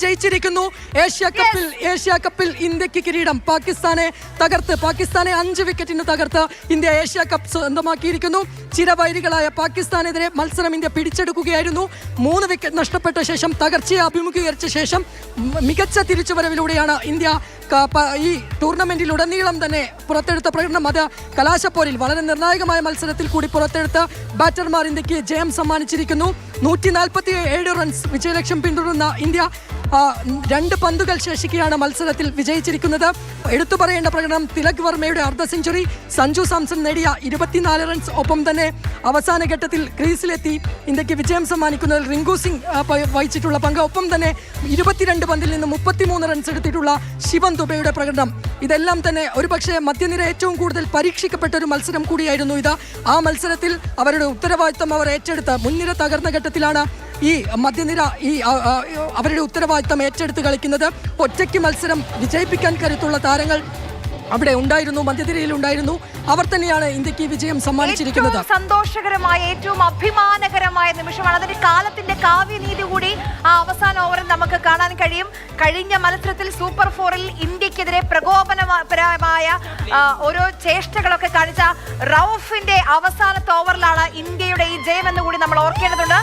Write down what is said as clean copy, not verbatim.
ജയിച്ചിരിക്കുന്നു. Asia കപ്പിൽ ഇന്ത്യക്ക് കിരീടം. പാകിസ്ഥാനെ 5 വിക്കറ്റിന് തകർത്ത് ഇന്ത്യ ഏഷ്യ കപ്പ് സ്വന്തമാക്കിയിരിക്കുന്നു. ചിരവൈരികളായ പാകിസ്ഥാനെതിരെ മത്സരം ഇന്ത്യ പിടിച്ചെടുക്കുകയായിരുന്നു. 3 വിക്കറ്റ് നഷ്ടപ്പെട്ട ശേഷം തകർച്ചയെ അഭിമുഖീകരിച്ച ശേഷം മികച്ച തിരിച്ചുവരവിലൂടെയാണ് ഇന്ത്യ ഈ ടൂർണമെന്റിലുടനീളം തന്നെ പുറത്തെടുത്ത പ്രകടനം. അത് കലാശപ്പോരിൽ വളരെ നിർണായകമായ മത്സരത്തിൽ കൂടി പുറത്തെടുത്ത ബാറ്റർമാർ ഇന്ത്യക്ക് ജയം സമ്മാനിച്ചിരിക്കുന്നു. 147 റൺസ് വിജയലക്ഷ്യം പിന്തുടരുന്ന ഇന്ത്യ 2 പന്തുകൾ ശേഷിക്കെയാണ് മത്സരത്തിൽ വിജയിച്ചിരിക്കുന്നത്. എടുത്തു പറയേണ്ട പ്രകടനം തിലക് വർമ്മയുടെ അർദ്ധ സെഞ്ചുറി, സഞ്ജു സാംസൺ നേടിയ 24 റൺസ്, ഒപ്പം തന്നെ അവസാന ഘട്ടത്തിൽ ക്രീസിലെത്തി ഇന്ത്യക്ക് വിജയം സമ്മാനിക്കുന്നതിൽ റിങ്കു സിംഗ് വഹിച്ചിട്ടുള്ള പങ്ക്, ഒപ്പം തന്നെ 22 പന്തിൽ നിന്ന് 33 റൺസ് എടുത്തിട്ടുള്ള ശിവൻ ദുബെയുടെ പ്രകടനം. ഇതെല്ലാം തന്നെ ഒരുപക്ഷെ മധ്യനിര ഏറ്റവും കൂടുതൽ പരീക്ഷിക്കപ്പെട്ട ഒരു മത്സരം കൂടിയായിരുന്നു ഇത്. ആ മത്സരത്തിൽ അവരുടെ ഉത്തരവാദിത്തം അവർ ഏറ്റെടുത്ത് മുൻനിര തകർന്ന ഘട്ടത്തിലാണ് ഈ മധ്യനിര അവരുടെ ഉത്തരവാദിത്തം ഏറ്റെടുത്ത് കളിക്കുന്നത്. ഒറ്റയ്ക്ക് മത്സരം വിജയിപ്പിക്കാൻ കരുത്തുള്ള താരങ്ങൾ അവിടെ ഉണ്ടായിരുന്നു, മധ്യനിരയിൽ ഉണ്ടായിരുന്നു. അവർ തന്നെയാണ് ഇന്ത്യക്ക് വിജയം സമ്മാനിച്ചിരിക്കുന്നത്. സന്തോഷകരമായ, ഏറ്റവും അഭിമാനകരമായ നിമിഷമാണ്. അതിന്റെ കാലത്തിന്റെ കാവ്യനീതി കൂടി ആ അവസാന ഓവറിൽ നമുക്ക് കാണാൻ കഴിയും. കഴിഞ്ഞ മത്സരത്തിൽ സൂപ്പർ 4-ൽ ഇന്ത്യക്കെതിരെ പ്രകോപനപരമായ ഓരോ ചേഷ്ടകളൊക്കെ കാണിച്ച റൌഫിന്റെ അവസാനത്തെ ഓവറിലാണ് ഇന്ത്യയുടെ ഈ ജയം എന്ന് കൂടി നമ്മൾ ഓർക്കേണ്ടതുണ്ട്.